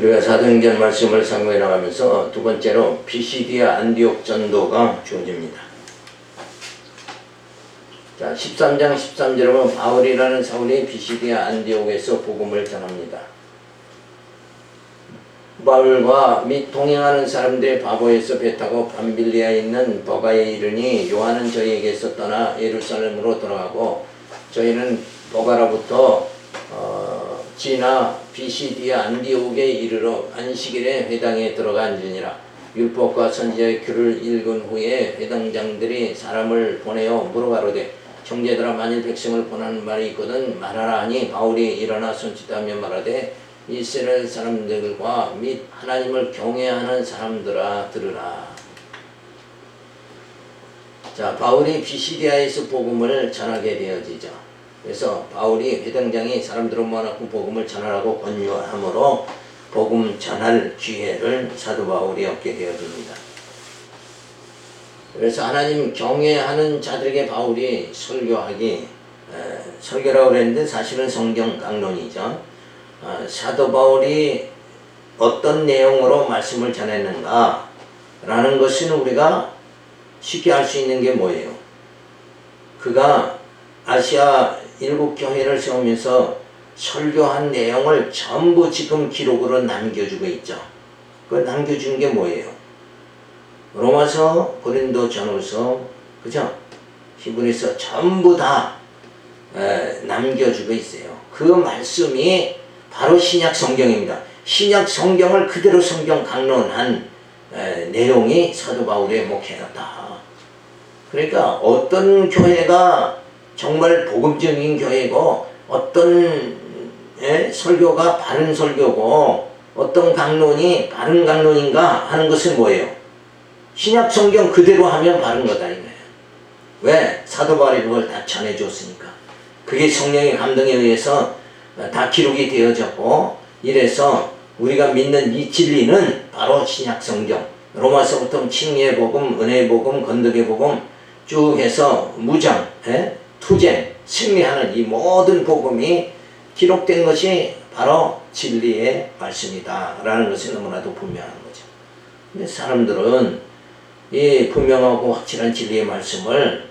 우리가 사도행전 말씀을 상고해 나가면서 두 번째로 피시디아 안디옥 전도가 주어집니다. 자, 13장 13절에 보면 바울이라는 사울이 피시디아 안디옥에서 복음을 전합니다. 바울과 및 동행하는 사람들의 바보에서 배 타고 밤빌리아에 있는 버가에 이르니 요한은 저희에게서 떠나 예루살렘으로 돌아가고 저희는 버가로부터 지나 피시디아 안디옥에 이르러 안식일에 회당에 들어가 앉으니라. 율법과 선지자의 글을 읽은 후에 회당장들이 사람을 보내어 물어가로되 형제들아, 만일 백성을 보내는 말이 있거든 말하라 하니 바울이 일어나 손짓하며 말하되 이스라엘 사람들과 및 하나님을 경외하는 사람들아 들으라. 자, 바울이 피시디아에서 복음을 전하게 되어지죠. 그래서 바울이 회당장이 사람들을 모아놓고 복음을 전하라고 권유함으로 복음 전할 기회를 사도 바울이 얻게 되어집니다. 그래서 하나님 경외하는 자들에게 바울이 설교라고 그랬는데 사실은 성경 강론이죠. 사도 바울이 어떤 내용으로 말씀을 전했는가 라는 것은 우리가 쉽게 알 수 있는 게 뭐예요? 그가 아시아 일곱 교회를 세우면서 설교한 내용을 전부 지금 기록으로 남겨주고 있죠. 그 남겨준 게 뭐예요? 로마서, 고린도 전후서, 그죠? 히브리서 전부 다 남겨주고 있어요. 그 말씀이 바로 신약 성경입니다. 신약 성경을 그대로 성경 강론한 내용이 사도 바울의 목회였다. 그러니까 어떤 교회가 정말 복음적인 교회고 어떤 설교가 바른 설교고 어떤 강론이 바른 강론인가 하는 것은 뭐예요? 신약 성경 그대로 하면 바른 거다 이거예요. 왜? 사도 바울이 그걸 다 전해줬으니까. 그게 성령의 감동에 의해서 다 기록이 되어졌고, 이래서 우리가 믿는 이 진리는 바로 신약 성경, 로마서부터 칭의의 복음, 은혜의 복음, 건덕의 복음 쭉 해서 무장, 투쟁, 승리하는 이 모든 복음이 기록된 것이 바로 진리의 말씀이다 라는 것이 너무나도 분명한 거죠. 근데 사람들은 이 분명하고 확실한 진리의 말씀을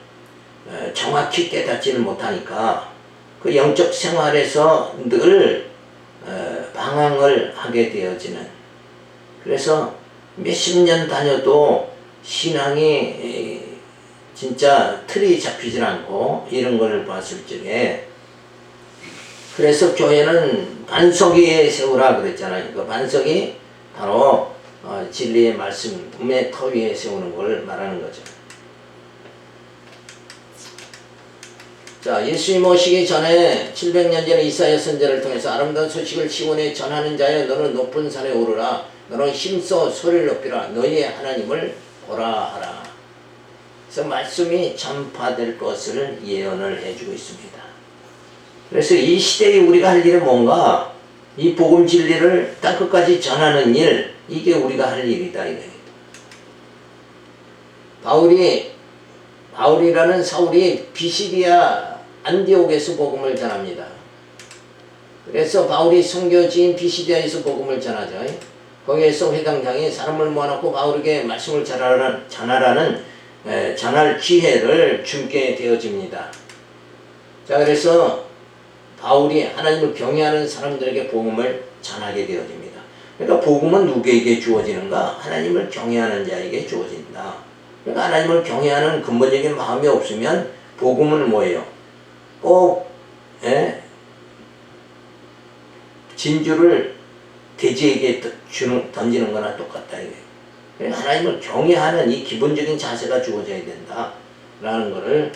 정확히 깨닫지는 못하니까 그 영적 생활에서 늘 방황을 하게 되어지는, 그래서 몇십 년 다녀도 신앙이 진짜 틀이 잡히질 않고 이런 걸 봤을 적에, 그래서 교회는 반석에 세우라 그랬잖아요. 그 반석이 바로 진리의 말씀의 터 위에 세우는 걸 말하는 거죠. 자, 예수님 오시기 전에 700년 전에 이사야 선지자를 통해서 아름다운 소식을 시온에 전하는 자여, 너는 높은 산에 오르라. 너는 힘써 소리를 높이라. 너희의 하나님을 보라 하라. 그래서 말씀이 전파될 것을 예언을 해주고 있습니다. 그래서 이 시대에 우리가 할 일은 뭔가? 이 복음 진리를 땅끝까지 전하는 일, 이게 우리가 할 일이다 이거예요. 바울이라는 사울이 피시디아 안디옥에서 복음을 전합니다. 그래서 바울이 선교지인 피시디아에서 복음을 전하죠. 거기에서 회당장이 사람을 모아놓고 바울에게 말씀을 전할 기회를 주게 되어집니다. 자, 그래서 바울이 하나님을 경외하는 사람들에게 복음을 전하게 되어집니다. 그러니까 복음은 누구에게 주어지는가? 하나님을 경외하는 자에게 주어진다. 그러니까 하나님을 경외하는 근본적인 마음이 없으면 복음은 뭐예요? 꼭 진주를 돼지에게 던지는 거나 똑같다 이거예요. 그러니까 하나님을 경외하는 이 기본적인 자세가 주어져야 된다라는 것을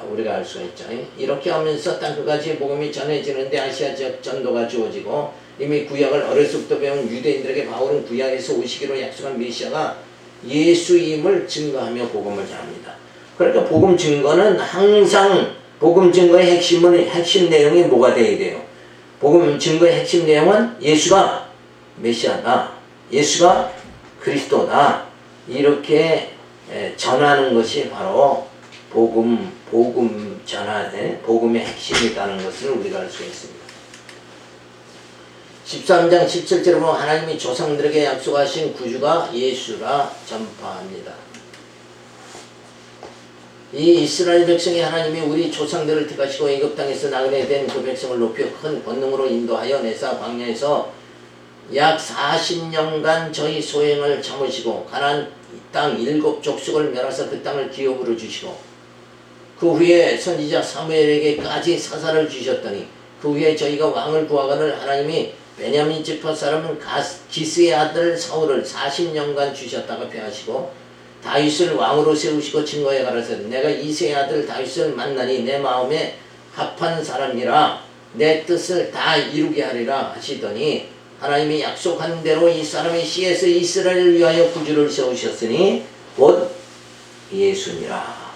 우리가 알 수가 있죠. 이렇게 하면서 땅끝까지 복음이 전해지는데 아시아 지역 전도가 주어지고, 이미 구약을 어려서부터 배운 유대인들에게 바울은 구약에서 오시기로 약속한 메시아가 예수임을 증거하며 복음을 전합니다. 그러니까 복음 증거는 항상, 복음 증거의 핵심 내용이 뭐가 되어야 돼요? 복음 증거의 핵심 내용은 예수가 메시아다, 예수가 그리스도다, 이렇게 전하는 것이 바로 복음의 핵심이라는 것을 우리가 알 수 있습니다. 13장 17절에 보면 하나님이 조상들에게 약속하신 구주가 예수라 전파합니다. 이 이스라엘 백성이 하나님이 우리 조상들을 택하시고 애굽 땅에서 나그네 된 그 백성을 높여 큰 권능으로 인도하여 내사 광야에서 약 40년간 저희 소행을 참으시고 가나안 땅 7족속을 멸하사 그 땅을 기업으로 주시고 그 후에 선지자 사무엘에게까지 사사를 주셨더니 그 후에 저희가 왕을 구하거늘 하나님이 베냐민 지파 사람은 기스의 아들 사울을 40년간 주셨다가 패하시고 다윗을 왕으로 세우시고 증거해 가라사 내가 이새의 아들 다윗을 만나니 내 마음에 합한 사람이라 내 뜻을 다 이루게 하리라 하시더니 하나님이 약속한 대로 이 사람의 씨에서 이스라엘을 위하여 구주를 세우셨으니 곧 예수니라.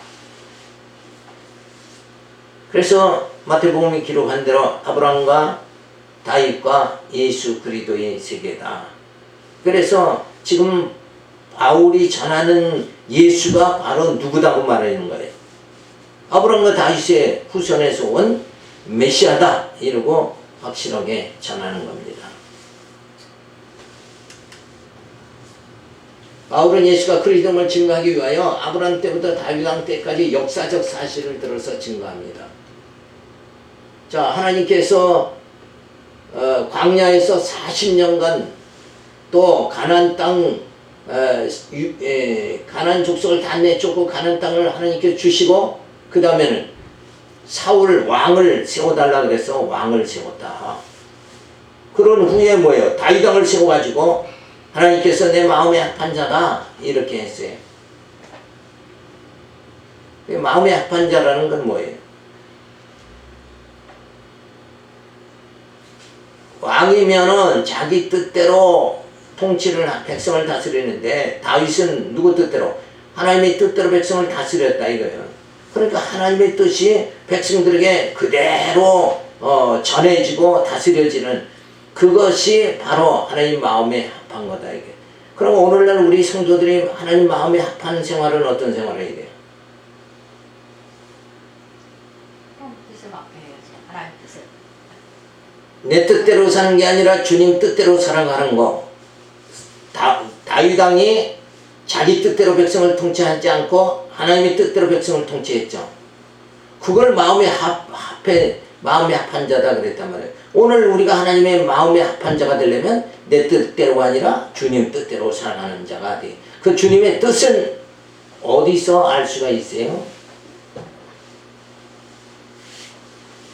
그래서 마태복음이 기록한 대로 아브라함과 다윗과 예수 그리스도의 세계다. 그래서 지금 바울이 전하는 예수가 바로 누구다고 말하는 거예요. 아브라함과 다윗의 후손에서 온 메시아다 이러고 확실하게 전하는 겁니다. 바울은 예수가 그리스도임을 증거하기 위하여 아브라함 때부터 다윗 왕 때까지 역사적 사실을 들어서 증거합니다. 자, 하나님께서 광야에서 40년간 또 가나안 땅 가나안 족속을 다 내쫓고 가나안 땅을 하나님께 주시고 그 다음에는 사울 왕을 세워달라 그래서 왕을 세웠다. 그런 후에 뭐예요? 다윗 왕을 세워가지고 하나님께서 내 마음에 합한 자다 이렇게 했어요. 마음에 합한 자라는 건 뭐예요? 왕이면은 자기 뜻대로 통치를 백성을 다스리는데 다윗은 누구 뜻대로? 하나님의 뜻대로 백성을 다스렸다 이거예요. 그러니까 하나님의 뜻이 백성들에게 그대로 전해지고 다스려지는 그것이 바로 하나님 마음에 합한 거다 이게. 그럼 오늘날 우리 성도들이 하나님 마음에 합한 생활은 어떤 생활을 해야 돼요? 뜻을 맡겨야지. 하나님 뜻을. 내 뜻대로 사는 게 아니라 주님 뜻대로 살아가는 거. 다윗 왕이 자기 뜻대로 백성을 통치하지 않고 하나님의 뜻대로 백성을 통치했죠. 그걸 마음에 합한 자다 그랬단 말이에요. 오늘 우리가 하나님의 마음에 합한 자가 되려면 내 뜻대로가 아니라 주님 뜻대로 살아가는 자가 돼. 그 주님의 뜻은 어디서 알 수가 있어요?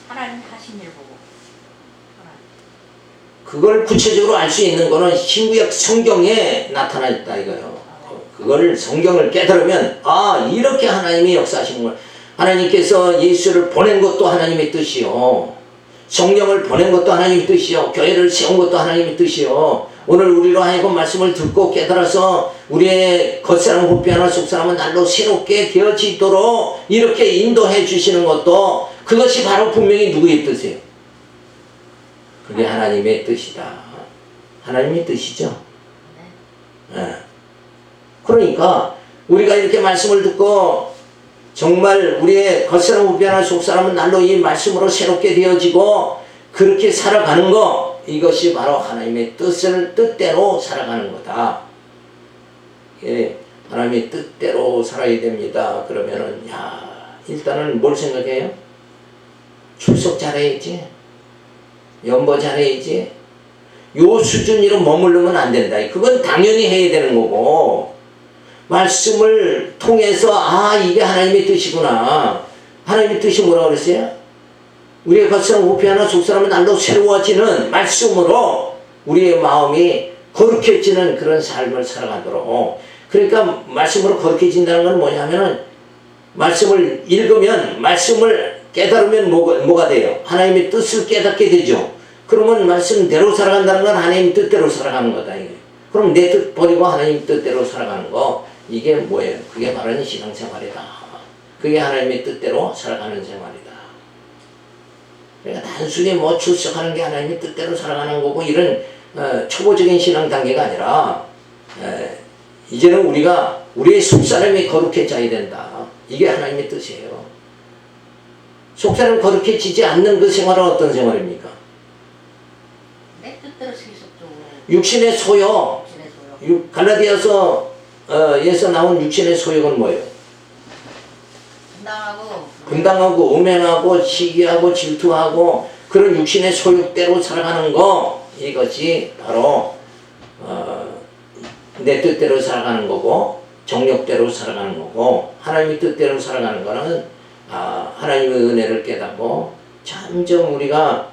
하나님 하신 일 보고. 그걸 구체적으로 알 수 있는 거는 신구약 성경에 나타나 있다 이거예요. 그걸 성경을 깨달으면 이렇게 하나님이 역사하시는 걸 하나님께서 예수를 보낸 것도 하나님의 뜻이요. 성령을 보낸 것도 하나님의 뜻이요. 교회를 세운 것도 하나님의 뜻이요. 오늘 우리로 하여금 말씀을 듣고 깨달아서 우리의 겉사람 후피하나 속사람은 날로 새롭게 되어지도록 이렇게 인도해 주시는 것도 그것이 바로 분명히 누구의 뜻이에요? 그게 하나님의 뜻이다. 하나님의 뜻이죠. 네. 그러니까 우리가 이렇게 말씀을 듣고 정말 우리의 겉사람 후피하나 속사람은 날로 이 말씀으로 새롭게 되어지고 그렇게 살아가는 거 이것이 바로 하나님의 뜻대로 살아가는 거다. 예, 하나님의 뜻대로 살아야 됩니다. 그러면은 일단은 뭘 생각해요? 출석 잘해야지. 연보 잘해야지. 요 수준으로 머무르면 안 된다. 그건 당연히 해야 되는 거고 말씀을 통해서 이게 하나님의 뜻이구나. 하나님의 뜻이 뭐라고 그랬어요? 우리의 겉사람 후피하나 속사람은 날로 새로워지는 말씀으로 우리의 마음이 거룩해지는 그런 삶을 살아가도록. 그러니까 말씀으로 거룩해진다는 건 뭐냐면은 말씀을 읽으면 말씀을 깨달으면 뭐가 돼요? 하나님의 뜻을 깨닫게 되죠. 그러면 말씀대로 살아간다는 건 하나님 뜻대로 살아가는 거다. 이게. 그럼 내 뜻 버리고 하나님 뜻대로 살아가는 거 이게 뭐예요? 그게 바로 신앙생활이다. 그게 하나님의 뜻대로 살아가는 생활이다. 그러니까 단순히 출석하는 게 하나님의 뜻대로 살아가는 거고 이런 초보적인 신앙 단계가 아니라 이제는 우리가 우리의 속사람이 거룩해져야 된다. 이게 하나님의 뜻이에요. 속사람이 거룩해지지 않는 그 생활은 어떤 생활입니까? 내 뜻대로 육신의 소욕. 육신의 소욕. 갈라디아서 에서 나온 육신의 소욕은 뭐예요? 분당하고 음행하고 시기하고 질투하고 그런 육신의 소욕대로 살아가는 거, 이것이 바로 내 뜻대로 살아가는 거고 정욕대로 살아가는 거고, 하나님의 뜻대로 살아가는 거는 하나님의 은혜를 깨닫고 점점 우리가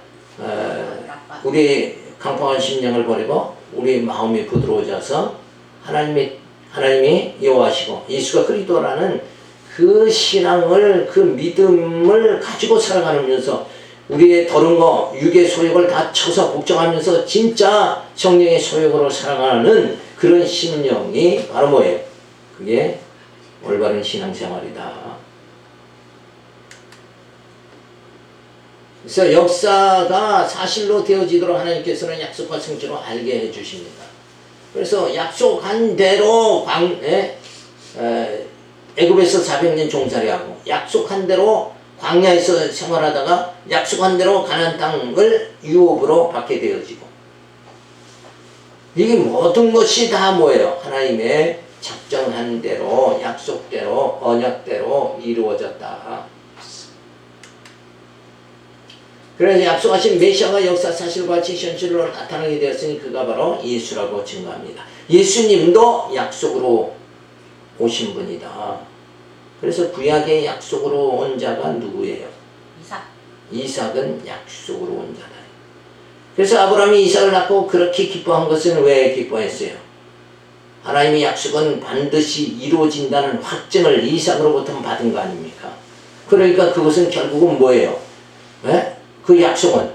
우리 강팍한 심령을 버리고 우리 마음이 부드러워져서 하나님이 여호와시고 예수가 그리스도라는 그 신앙을, 그 믿음을 가지고 살아가면서 우리의 더러운 거, 육의 소욕을 다 쳐서 복종하면서 진짜 성령의 소욕으로 살아가는 그런 심령이 바로 뭐예요? 그게 올바른 신앙생활이다. 그래서 역사가 사실로 되어지도록 하나님께서는 약속과 성취로 알게 해주십니다. 그래서 약속한 대로 애굽에서 400년 종살이하고 약속한 대로 광야에서 생활하다가 약속한 대로 가나안 땅을 유업으로 받게 되어지고, 이게 모든 것이 다 뭐예요? 하나님의 작정한 대로, 약속대로, 언약대로 이루어졌다. 그래서 약속하신 메시아가 역사 사실과 같이 현실로 나타나게 되었으니 그가 바로 예수라고 증거합니다. 예수님도 약속으로 오신 분이다. 그래서 구약의 약속으로 온 자가 누구예요? 이삭은 약속으로 온 자다. 그래서 아브라함이 이삭을 낳고 그렇게 기뻐한 것은 왜 기뻐했어요? 하나님의 약속은 반드시 이루어진다는 확증을 이삭으로부터 받은 거 아닙니까? 그러니까 그것은 결국은 뭐예요? 네? 그 약속은,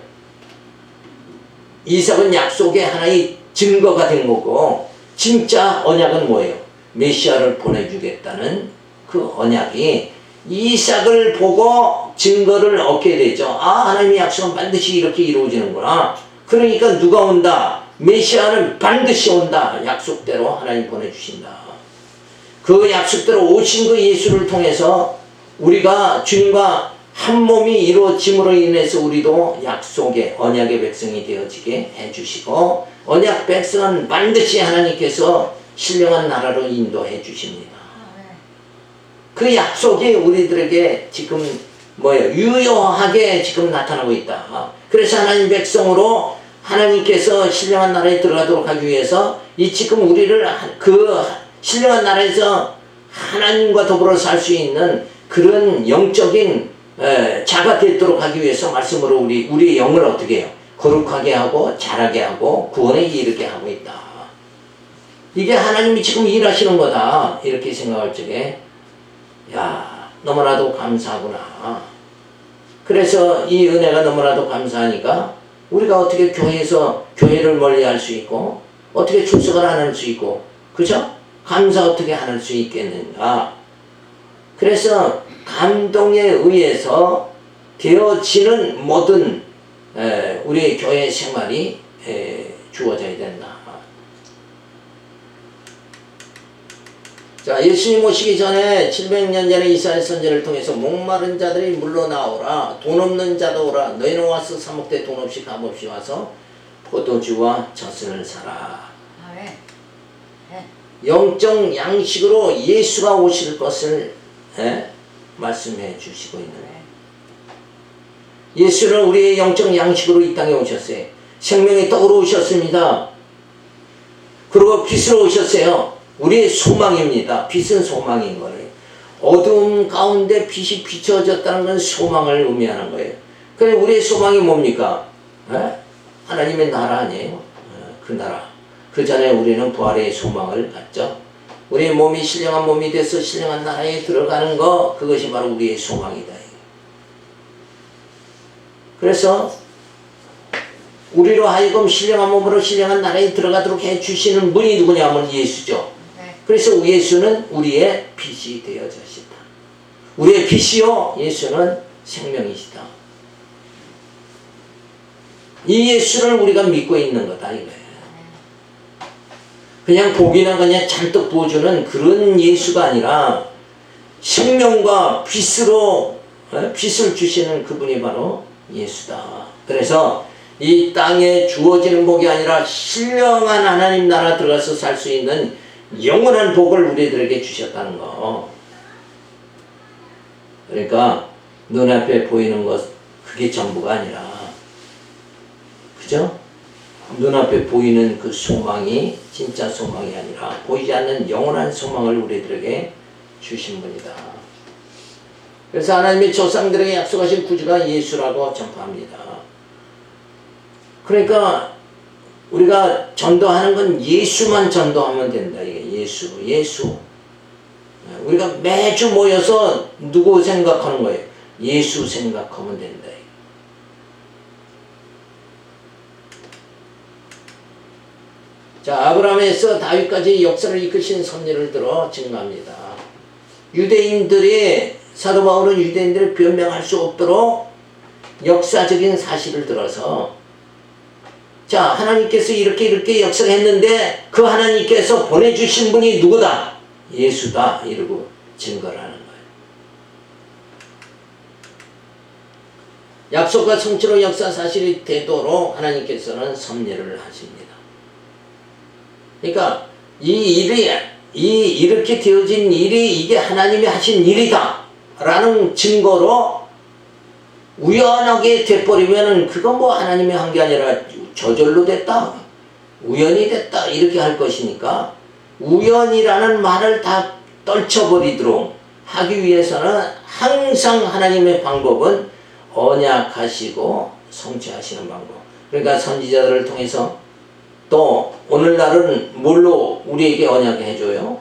이삭은 약속의 하나의 증거가 된 거고, 진짜 언약은 뭐예요? 메시아를 보내주겠다는 그 언약이 이삭을 보고 증거를 얻게 되죠. 하나님의 약속은 반드시 이렇게 이루어지는구나. 그러니까 누가 온다? 메시아는 반드시 온다. 약속대로 하나님 보내주신다. 그 약속대로 오신 그 예수를 통해서 우리가 주님과 한 몸이 이루어짐으로 인해서 우리도 약속의 언약의 백성이 되어지게 해주시고, 언약 백성은 반드시 하나님께서 신령한 나라로 인도해 주십니다. 그 약속이 우리들에게 지금 뭐예요? 유효하게 지금 나타나고 있다. 그래서 하나님 백성으로 하나님께서 신령한 나라에 들어가도록 하기 위해서 지금 우리를 그 신령한 나라에서 하나님과 더불어 살 수 있는 그런 영적인 자가 되도록 하기 위해서 말씀으로 우리의 영을 어떻게 해요? 거룩하게 하고 자라게 하고 구원에 이르게 하고 있다. 이게 하나님이 지금 일하시는 거다. 이렇게 생각할 적에 너무나도 감사하구나. 그래서 이 은혜가 너무나도 감사하니까 우리가 어떻게 교회를 멀리할 수 있고, 어떻게 출석을 안 할 수 있고, 그죠? 감사 어떻게 안 할 수 있겠는가? 그래서 감동에 의해서 되어지는 모든 우리의 교회 생활이 주어져야 된다. 자, 예수님 오시기 전에 700년 전에 이사야 선지자를 통해서 목마른 자들이 물러나오라, 돈 없는 자도 오라, 너희는 와서 사 먹되 돈 없이 값 없이 와서 포도주와 젖을 사라. 영적 양식으로 예수가 오실 것을 말씀해 주시고 있는 거예요. 예수는 우리의 영적 양식으로 이 땅에 오셨어요. 생명의 떡으로 오셨습니다. 그리고 빛으로 오셨어요. 우리의 소망입니다. 빛은 소망인 거예요. 어두움 가운데 빛이 비춰졌다는 건 소망을 의미하는 거예요. 그래, 우리의 소망이 뭡니까? 하나님의 나라 아니에요? 그 나라. 그 전에 우리는 부활의 소망을 갖죠. 우리의 몸이 신령한 몸이 돼서 신령한 나라에 들어가는 거, 그것이 바로 우리의 소망이다. 그래서 우리로 하여금 신령한 몸으로 신령한 나라에 들어가도록 해주시는 분이 누구냐면 예수죠. 그래서 예수는 우리의 빛이 되어졌다. 우리의 빛이요, 예수는 생명이시다. 이 예수를 우리가 믿고 있는 거다 이거예요. 그냥 복이나 그냥 잔뜩 부어주는 그런 예수가 아니라 생명과 빛을 주시는 그분이 바로 예수다. 그래서 이 땅에 주어지는 복이 아니라 신령한 하나님 나라 들어가서 살 수 있는 영원한 복을 우리들에게 주셨다는 거. 그러니까 눈앞에 보이는 것 그게 전부가 아니라, 그죠? 눈앞에 보이는 그 소망이 진짜 소망이 아니라 보이지 않는 영원한 소망을 우리들에게 주신 분이다. 그래서 하나님의 조상들에게 약속하신 구주가 예수라고 전파합니다. 그러니까 우리가 전도하는 건 예수만 전도하면 된다. 이게 예수. 우리가 매주 모여서 누구 생각하는 거예요? 예수 생각하면 된다. 자, 아브라함에서 다윗까지 역사를 이끄신 섭리를 들어 증거합니다. 유대인들이, 사도 바울은 유대인들이 변명할 수 없도록 역사적인 사실을 들어서, 자, 하나님께서 이렇게 역사를 했는데 그 하나님께서 보내주신 분이 누구다? 예수다. 이러고 증거를 하는 거예요. 약속과 성취로 역사 사실이 되도록 하나님께서는 섭리를 하십니다. 그러니까 이렇게 되어진 일이 이게 하나님이 하신 일이다 라는 증거로 우연하게 돼버리면은 그건 뭐 하나님이 한 게 아니라 저절로 됐다, 우연이 됐다 이렇게 할 것이니까, 우연이라는 말을 다 떨쳐버리도록 하기 위해서는 항상 하나님의 방법은 언약하시고 성취하시는 방법. 그러니까 선지자들을 통해서, 또 오늘날은 뭘로 우리에게 언약을 해줘요?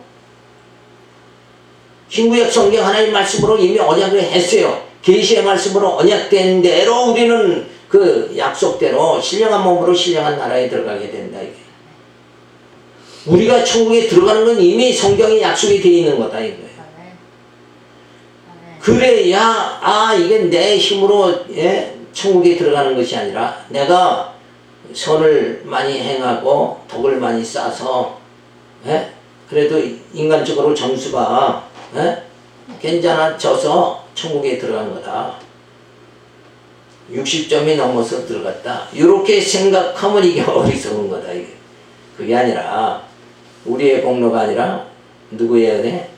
신구약 성경 하나님 말씀으로 이미 언약을 했어요. 계시의 말씀으로 언약된 대로 우리는 그 약속대로 신령한 몸으로 신령한 나라에 들어가게 된다. 이게. 우리가 천국에 들어가는 건 이미 성경에 약속이 되어 있는 거다 이거예요. 그래야 이게 내 힘으로 천국에 들어가는 것이 아니라 내가 선을 많이 행하고 덕을 많이 쌓아서 그래도 인간적으로 점수가 괜찮아져서 천국에 들어간 거다. 60점이 넘어서 들어갔다. 이렇게 생각하면 이게 어리석은 거다. 이게. 그게 아니라 우리의 공로가 아니라 누구의 은혜?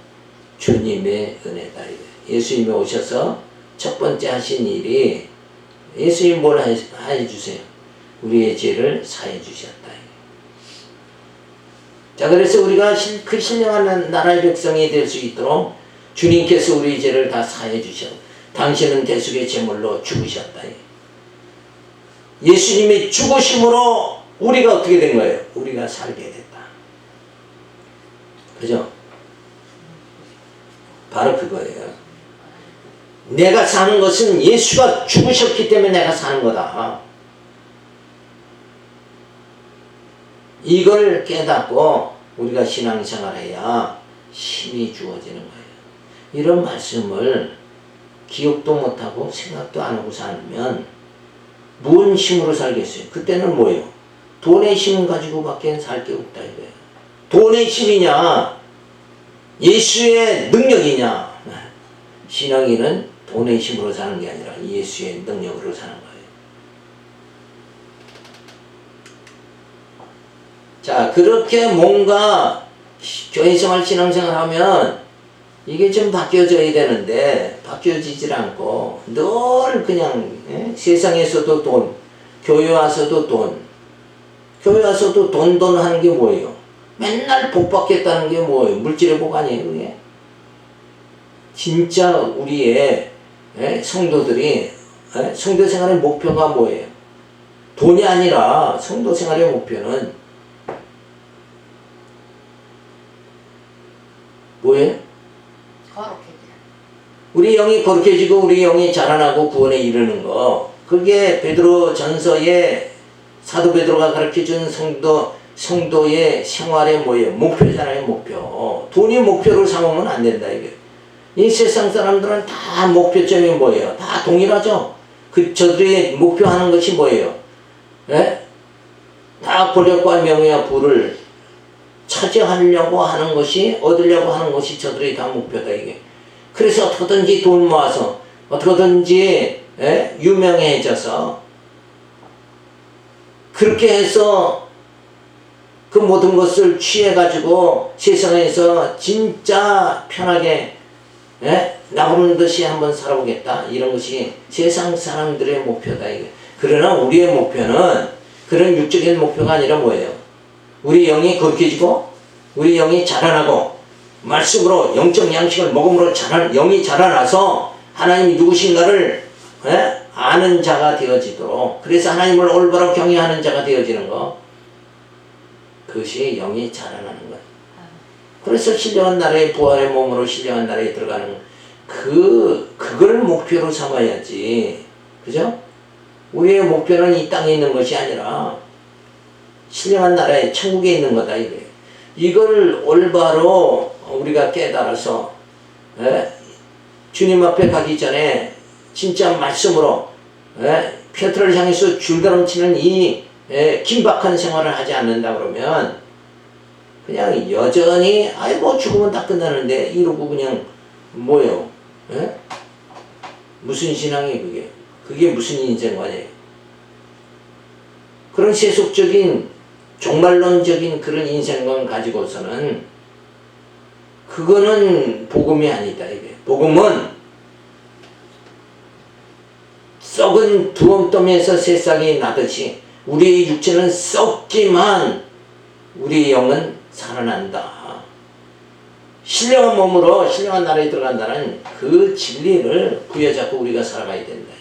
주님의 은혜다. 이게. 예수님이 오셔서 첫 번째 하신 일이, 예수님이 뭘 해주세요? 우리의 죄를 사해 주셨다. 자, 그래서 우리가 그 신령한 나라의 백성이 될 수 있도록 주님께서 우리의 죄를 다 사해 주셨다. 당신은 대속의 제물로 죽으셨다. 예수님의 죽으심으로 우리가 어떻게 된 거예요? 우리가 살게 됐다. 그죠? 바로 그거예요. 내가 사는 것은 예수가 죽으셨기 때문에 내가 사는 거다. 이걸 깨닫고 우리가 신앙생활해야 힘이 주어지는 거예요. 이런 말씀을 기억도 못하고 생각도 안 하고 살면 무슨 힘으로 살겠어요? 그때는 뭐예요? 돈의 힘 가지고 밖에 살 게 없다 이거예요. 돈의 힘이냐 예수의 능력이냐. 신앙인은 돈의 힘으로 사는 게 아니라 예수의 능력으로 사는 거예요. 자, 그렇게 뭔가 교회생활 신앙생활 하면 이게 좀 바뀌어져야 되는데 바뀌어지질 않고 늘 그냥 세상에서도 돈, 교회 와서도 돈, 교회 와서도 돈 하는 게 뭐예요? 맨날 복 받겠다는 게 뭐예요? 물질의 복 아니에요 그게? 진짜 우리의 성도들이 성도 생활의 목표가 뭐예요? 돈이 아니라 성도 생활의 목표는 뭐예요? 우리 영이 거룩해지고 우리 영이 자라나고 구원에 이르는 거, 그게 베드로 전서에 사도 베드로가 가르쳐준 성도의 생활의 뭐예요? 목표잖아요. 목표. 돈이 목표를 삼으면 안 된다 이게. 이 세상 사람들은 다 목표점이 뭐예요? 다 동일하죠. 저들이 목표하는 것이 뭐예요? 다 권력과 명예와 부를 차지하려고 하는 것이, 얻으려고 하는 것이 저들의 다 목표다 이게. 그래서 어떻게든지 돈 모아서 어떻게든지 유명해져서 그렇게 해서 그 모든 것을 취해가지고 세상에서 진짜 편하게 나 부르는 듯이 한번 살아보겠다. 이런 것이 세상 사람들의 목표다. 이게. 그러나 우리의 목표는 그런 육적인 목표가 아니라 뭐예요? 우리 영이 거룩해지고 우리 영이 자라나고 말씀으로 영적 양식을 먹음으로 영이 자라나서 하나님이 누구신가를 아는 자가 되어지도록, 그래서 하나님을 올바로 경외하는 자가 되어지는 거, 그것이 영이 자라나는 거예요. 그래서 신령한 나라의 부활의 몸으로 신령한 나라에 들어가는 그걸 목표로 삼아야지. 그죠? 우리의 목표는 이 땅에 있는 것이 아니라 신령한 나라에 천국에 있는 거다 이거예요. 이걸 올바로 우리가 깨달아서 주님 앞에 가기 전에 진짜 말씀으로 페트로를 향해서 줄다름치는 이 긴박한 생활을 하지 않는다 그러면 그냥 여전히 뭐 죽으면 다 끝나는데 이러고 그냥 뭐요? 무슨 신앙이 그게 무슨 인생관이에요? 그런 세속적인 종말론적인 그런 인생관 가지고서는 그거는 복음이 아니다 이게. 복음은 썩은 두엄더미에서 새싹이 나듯이 우리의 육체는 썩지만 우리의 영은 살아난다. 신령한 몸으로 신령한 나라에 들어간다는 그 진리를 부여잡고 우리가 살아가야 된다.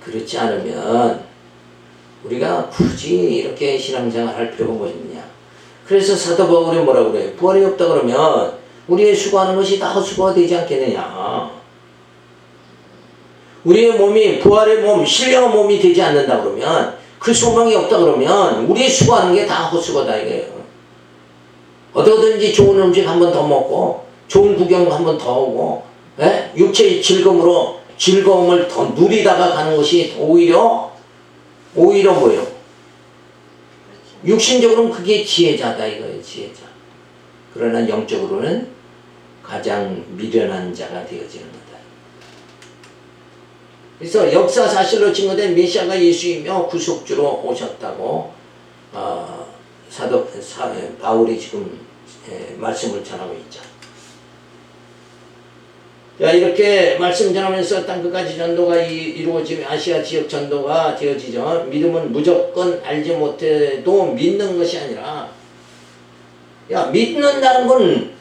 그렇지 않으면 우리가 굳이 이렇게 신앙생활 할 필요가 뭐 있느냐. 그래서 사도 바울이 뭐라고 그래요? 부활이 없다 그러면 우리의 수고하는 것이 다 헛수고가 되지 않겠느냐. 우리의 몸이 부활의 몸, 신령한 몸이 되지 않는다 그러면, 그 소망이 없다 그러면 우리의 수고하는 게 다 헛수고다 이거예요. 어떻게든지 좋은 음식 한 번 더 먹고 좋은 구경 한 번 더 오고 육체의 즐거움을 더 누리다가 가는 것이 오히려 뭐예요? 육신적으로는 그게 지혜자다 이거예요. 지혜자. 그러나 영적으로는 가장 미련한 자가 되어지는 거다. 그래서 역사 사실로 증거된 메시아가 예수이며 구속주로 오셨다고 사도 바울이 지금 말씀을 전하고 있죠. 자, 이렇게 말씀 전하면서 땅끝까지 전도가 이루어지며 아시아 지역 전도가 되어지죠. 믿음은 무조건 알지 못해도 믿는 것이 아니라, 믿는다는 건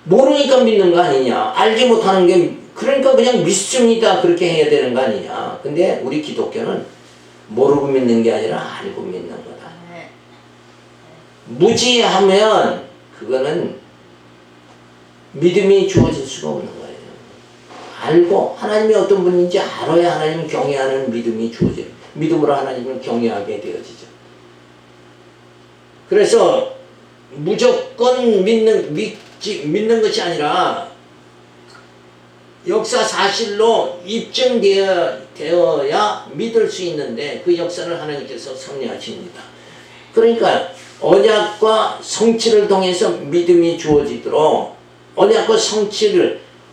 모르니까 믿는 거 아니냐. 알지 못하는 게 그러니까 그냥 믿습니다 그렇게 해야 되는 거 아니냐. 근데 우리 기독교는 모르고 믿는 게 아니라 알고 믿는 거다. 무지하면 그거는 믿음이 주어질 수가 없는 거예요. 알고 하나님이 어떤 분인지 알아야 하나님 경외하는 믿음이 주어져요. 믿음으로 하나님을 경외하게 되어지죠. 그래서 무조건 믿는 것이 아니라 역사 사실로 입증되어야 믿을 수 있는데 그 역사를 하나님께서 섭리하십니다. 그러니까 언약과 성취를 통해서 믿음이 주어지도록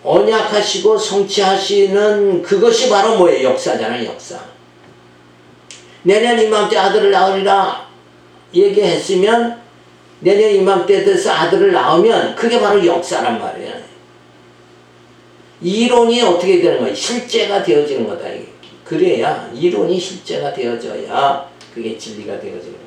언약하시고 성취하시는 그것이 바로 뭐예요? 역사잖아요. 역사. 내년 이맘때 아들을 낳으리라 얘기했으면 내년 이맘때 돼서 아들을 낳으면 그게 바로 역사란 말이에요. 이론이 어떻게 되는 거예요? 실제가 되어지는 거다. 그래야 이론이 실제가 되어져야 그게 진리가 되어지는 거예요.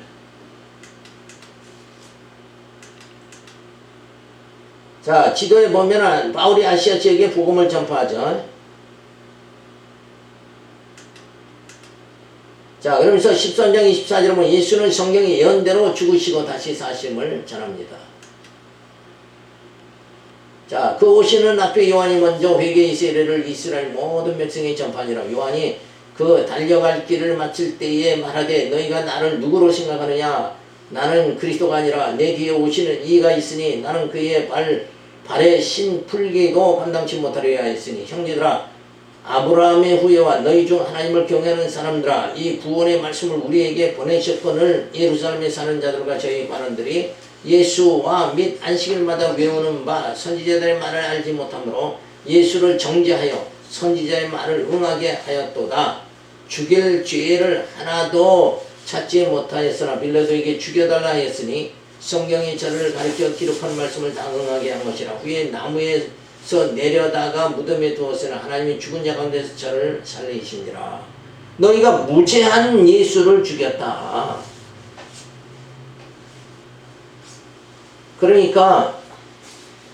자, 지도에 보면은 바울이 아시아 지역에 복음을 전파하죠. 자, 그러면서 13장 24절에 보면 예수는 성경의 예언대로 죽으시고 다시 사심을 전합니다. 자, 그 오시는 앞에 요한이 먼저 회개의 세례를 이스라엘 모든 백성에 전파하니라. 요한이 그 달려갈 길을 마칠 때에 말하되 너희가 나를 누구로 생각하느냐? 나는 그리스도가 아니라 내 뒤에 오시는 이가 있으니 나는 그의 발에 신 풀기도 감당치 못하리라 했으니 형제들아, 아브라함의 후예와 너희 중 하나님을 경외하는 사람들아, 이 구원의 말씀을 우리에게 보내셨거늘 예루살렘에 사는 자들과 저희 관원들이 예수와 및 안식일마다 외우는 바 선지자들의 말을 알지 못하므로 예수를 정죄하여 선지자의 말을 응하게 하였도다. 죽일 죄를 하나도 찾지 못하였으나 빌라도에게 죽여달라 하였으니 성경이 저를 가리켜 기록한 말씀을 당응하게 한 것이라. 후에 나무에서 내려다가 무덤에 두었으나 하나님이 죽은 자 가운데서 저를 살리시니라. 너희가 무죄한 예수를 죽였다. 그러니까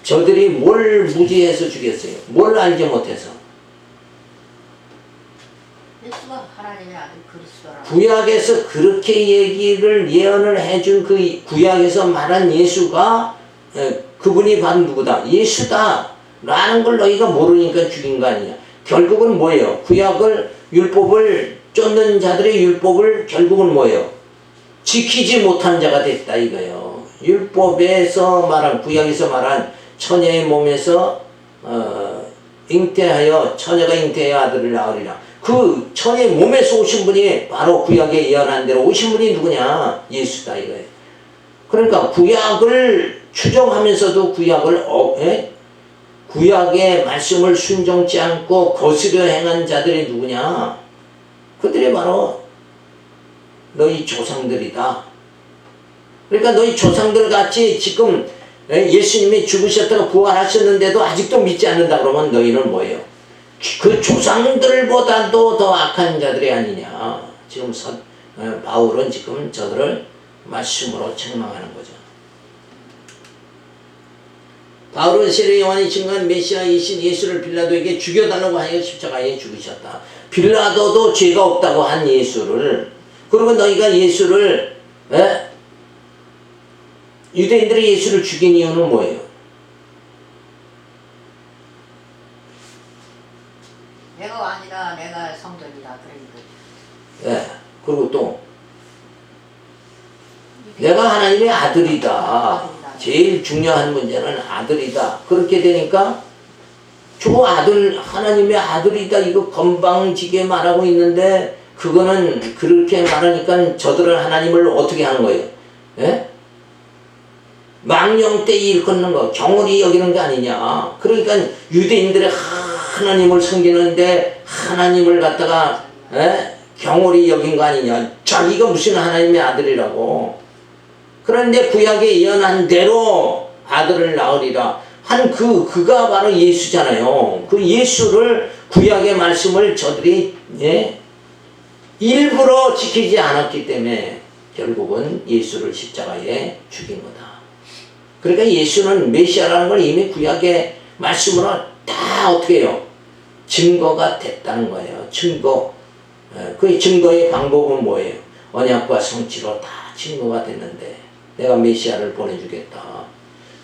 저들이 뭘 무지해서 죽였어요? 뭘 알지 못해서? 예수가 하나님의 아들 그리스도라고. 구약에서 그렇게 얘기를 예언을 해준 그 구약에서 말한 예수가 그분이 바로 누구다? 예수다 라는 걸 너희가 모르니까 죽인 거 아니냐. 결국은 뭐예요? 구약을 율법을 쫓는 자들의 율법을 결국은 뭐예요? 지키지 못한 자가 됐다 이거예요. 율법에서 말한 구약에서 말한 처녀의 몸에서 잉태하여 처녀가 잉태하여 아들을 낳으리라. 그 처녀의 몸에서 오신 분이 바로 구약에 예언한 대로 오신 분이 누구냐? 예수다 이거예요. 그러니까 구약을 추정하면서도 구약의 말씀을 순종치 않고 거스려 행한 자들이 누구냐? 그들이 바로 너희 조상들이다. 그러니까 너희 조상들 같이 지금 예수님이 죽으셨다가 부활하셨는데도 아직도 믿지 않는다 그러면 너희는 뭐예요? 그 조상들보다도 더 악한 자들이 아니냐. 지금 바울은 지금 저들을 말씀으로 책망하는 거죠. 바울은 세례 요한이 증거한 메시아이신 예수를 빌라도에게 죽여달라고 하여 십자가에 죽으셨다. 빌라도도 죄가 없다고 한 예수를, 그리고 너희가 예수를 유대인들이 예수를 죽인 이유는 뭐예요? 내가 아니라 내가 성전이다 그러니까. 그리고 또 내가 하나님의 아들이다. 제일 중요한 문제는 아들이다. 그렇게 되니까 저 아들 하나님의 아들이다 이거 건방지게 말하고 있는데 그거는 그렇게 말하니까 저들은 하나님을 어떻게 하는 거예요? 망령되이 일컫는 거, 경홀히 여기는 게 아니냐. 그러니까 유대인들이 하나님을 섬기는데 하나님을 갖다가 경홀히 여긴 거 아니냐. 자기가 무슨 하나님의 아들이라고. 그런데 구약에 예언한 대로 아들을 낳으리라 한 그가 바로 예수잖아요. 그 예수를 구약의 말씀을 저들이 일부러 지키지 않았기 때문에 결국은 예수를 십자가에 죽인 거다. 그러니까 예수는 메시아라는 걸 이미 구약의 말씀으로 다 어떻게 해요? 증거가 됐다는 거예요. 증거. 그 증거의 방법은 뭐예요? 언약과 성취로 다 증거가 됐는데 내가 메시아를 보내주겠다.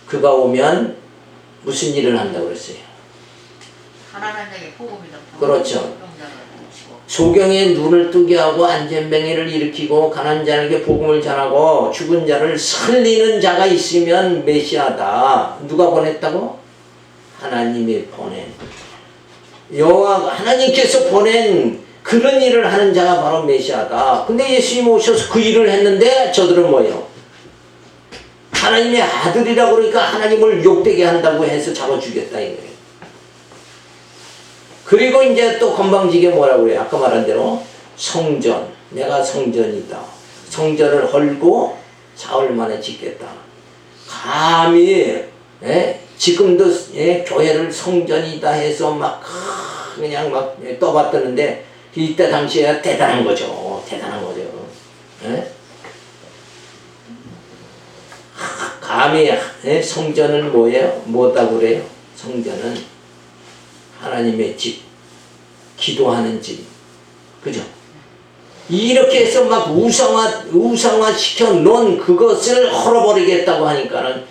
그가 오면 무슨 일을 한다고 그랬어요? 가난한 자에게 복음이다. 그렇죠. 소경의 눈을 뜨게 하고 안전병이를 일으키고 가난한 자에게 복음을 전하고 죽은 자를 살리는 자가 있으면 메시아다. 누가 보냈다고? 하나님이 보낸. 여호와 하나님께서 보낸 그런 일을 하는 자가 바로 메시아다. 근데 예수님 오셔서 그 일을 했는데 저들은 뭐예요? 하나님의 아들이라고 그러니까 하나님을 욕되게 한다고 해서 잡아 죽였다 이거예요. 그리고 이제 또 건방지게 뭐라고 그래요? 아까 말한 대로 성전, 내가 성전이다. 성전을 헐고 사흘 만에 짓겠다. 감히 지금도 교회를 성전이다 해서 막 그냥 막 떠받드는데 이때 당시에 대단한 거죠. 대단한 거죠. 감히 성전은 뭐예요? 뭐다고 그래요? 성전은 하나님의 집, 기도하는 집, 그죠? 이렇게 해서 막 우상화 시켜 놓은 그것을 헐어버리겠다고 하니까는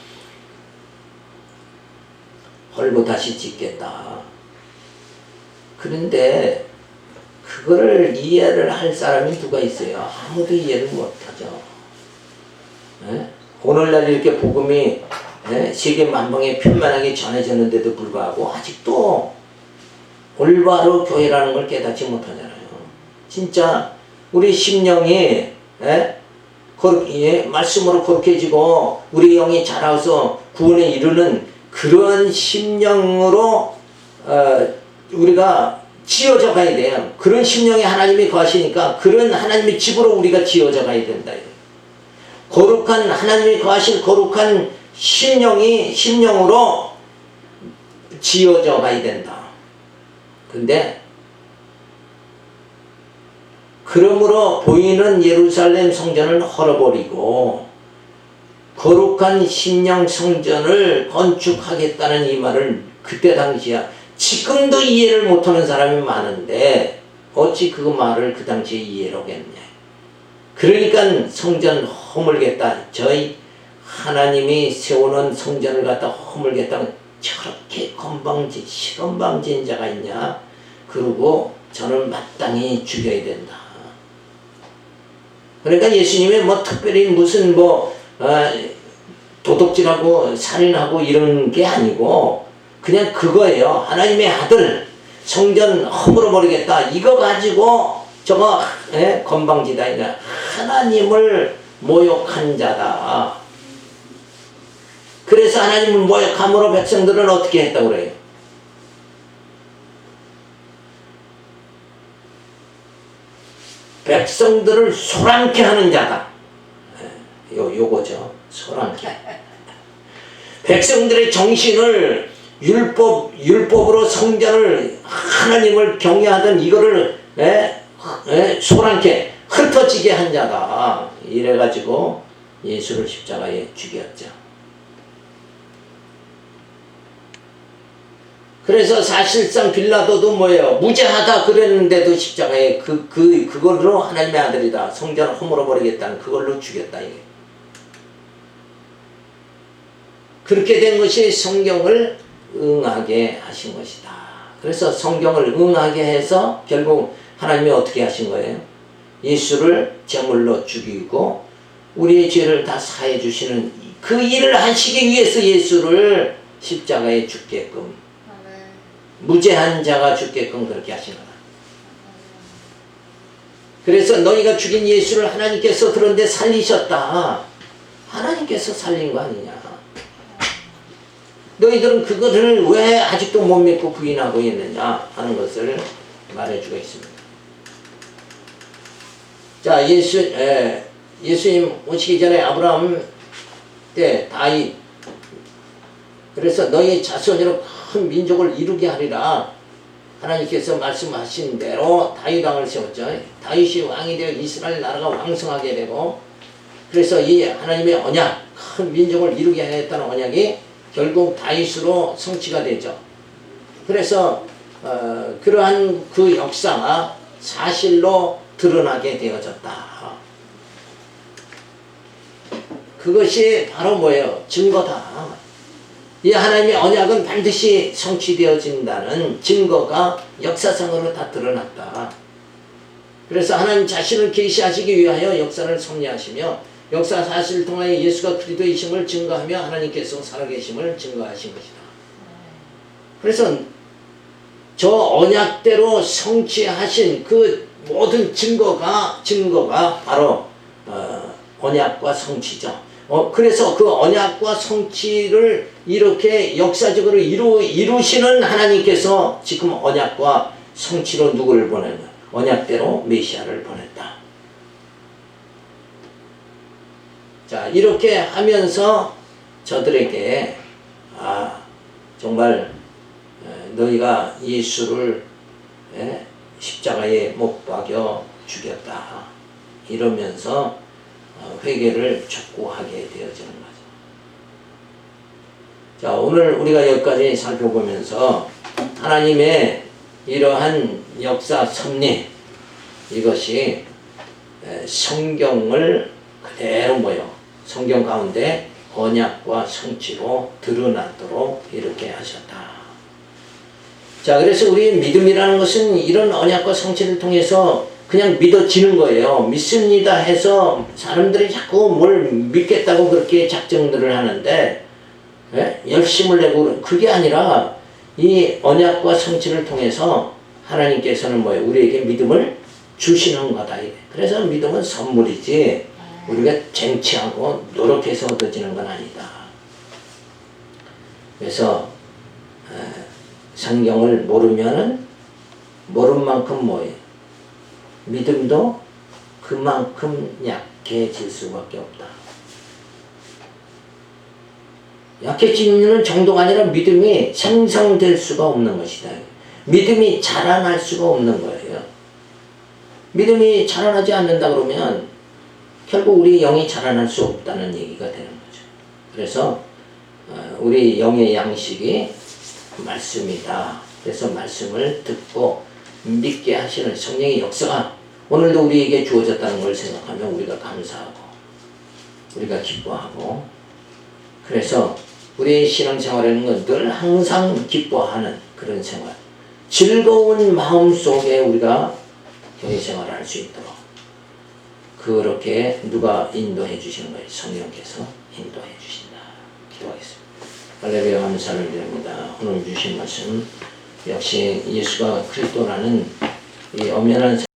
헐고 다시 짓겠다. 그런데 그거를 이해를 할 사람이 누가 있어요? 아무도 이해를 못하죠. 오늘날 이렇게 복음이 세계 만방에 편만하게 전해졌는데도 불구하고 아직도 올바로 교회라는 걸 깨닫지 못하잖아요. 진짜 우리 심령이 말씀으로 거룩해지고 우리 영이 자라서 구원에 이르는 그런 심령으로 우리가 지어져 가야 돼요. 그런 심령에 하나님이 거하시니까 그런 하나님의 집으로 우리가 지어져 가야 된다. 거룩한 하나님이 거하실 거룩한 심령으로 지어져 가야 된다. 근데 그러므로 보이는 예루살렘 성전을 헐어버리고 거룩한 심령 성전을 건축하겠다는 이 말을 그때 당시야 지금도 이해를 못하는 사람이 많은데 어찌 그 말을 그 당시에 이해를 하겠냐. 그러니까 성전 허물겠다. 저희 하나님이 세우는 성전을 갖다 허물겠다. 저렇게 시건방진 자가 있냐. 그러고 저는 마땅히 죽여야 된다. 그러니까 예수님이 뭐 특별히 무슨 도둑질하고 살인하고 이런 게 아니고 그냥 그거예요. 하나님의 아들 성전 허물어 버리겠다. 이거 가지고 저거 건방지다. 하나님을 모욕한 자다. 그래서 하나님을 모욕함으로 백성들은 어떻게 했다고 그래요? 백성들을 소란케 하는 자다. 요거죠. 소란케. 백성들의 정신을 율법으로 성전을 하나님을 경외하던 이거를 소란케 흩어지게 한 자다. 이래가지고 예수를 십자가에 죽였죠. 그래서 사실상 빌라도도 뭐예요? 무죄하다 그랬는데도 십자가에 그걸로 하나님의 아들이다. 성전을 허물어 버리겠다는 그걸로 죽였다. 이게. 그렇게 된 것이 성경을 응하게 하신 것이다. 그래서 성경을 응하게 해서 결국 하나님이 어떻게 하신 거예요? 예수를 제물로 죽이고 우리의 죄를 다 사해 주시는 그 일을 하시기 위해서 예수를 십자가에 죽게끔 무죄한 자가 죽게끔 그렇게 하신 거다. 그래서 너희가 죽인 예수를 하나님께서 그런데 살리셨다. 하나님께서 살린 거 아니냐. 너희들은 그것을 왜 아직도 못 믿고 부인하고 있느냐 하는 것을 말해주고 있습니다. 자, 예수님 오시기 전에 아브라함 때 다윗, 그래서 너희 자손으로 큰 민족을 이루게 하리라 하나님께서 말씀하신 대로 다윗 왕을 세웠죠. 다윗이 왕이 되어 이스라엘 나라가 왕성하게 되고, 그래서 이 하나님의 언약, 큰 민족을 이루게 하겠다는 언약이 결국 다윗으로 성취가 되죠. 그래서 그러한 그 역사가 사실로 드러나게 되어졌다. 그것이 바로 뭐예요? 증거다. 이 하나님의 언약은 반드시 성취되어진다는 증거가 역사상으로 다 드러났다. 그래서 하나님 자신을 계시하시기 위하여 역사를 섭리하시며 역사 사실을 통하여 예수가 그리스도이심을 증거하며 하나님께서 살아계심을 증거하신 것이다. 그래서 저 언약대로 성취하신 그 모든 증거가 바로 언약과 성취죠. 그래서 그 언약과 성취를 이렇게 역사적으로 이루시는 하나님께서 지금 언약과 성취로 누구를 보냈냐? 언약대로 메시아를 보냈다. 자, 이렇게 하면서 저들에게 정말 너희가 예수를 십자가에 못 박여 죽였다. 이러면서 회개를 촉구하게 되어지는 거죠. 자, 오늘 우리가 여기까지 살펴보면서 하나님의 이러한 역사 섭리, 이것이 성경을 그대로 성경 가운데 언약과 성취로 드러나도록 이렇게 하셨다. 자, 그래서 우리 믿음이라는 것은 이런 언약과 성취를 통해서 그냥 믿어지는 거예요. 믿습니다 해서 사람들이 자꾸 뭘 믿겠다고 그렇게 작정들을 하는데 열심을 내고 그게 아니라 이 언약과 성취를 통해서 하나님께서는 우리에게 믿음을 주시는 거다. 그래서 믿음은 선물이지 우리가 쟁취하고 노력해서 얻어지는 건 아니다. 그래서 성경을 모르면은 모른 만큼 뭐예요? 믿음도 그만큼 약해질 수밖에 없다. 약해지는 정도가 아니라 믿음이 생성될 수가 없는 것이다. 믿음이 자라날 수가 없는 거예요. 믿음이 자라나지 않는다 그러면 결국 우리 영이 자라날 수 없다는 얘기가 되는 거죠. 그래서 우리 영의 양식이 말씀이다. 그래서 말씀을 듣고 믿게 하시는 성령의 역사가 오늘도 우리에게 주어졌다는 걸 생각하면 우리가 감사하고 우리가 기뻐하고, 그래서 우리의 신앙생활이라는 건 늘 항상 기뻐하는 그런 생활, 즐거운 마음 속에 우리가 교회생활을 할 수 있도록 그렇게 누가 인도해 주시는 거예요? 성령께서 인도해 주신다. 기도하겠습니다. 할렐루야, 감사를 드립니다. 오늘 주신 말씀 역시 예수가 그리스도라는 이 엄연한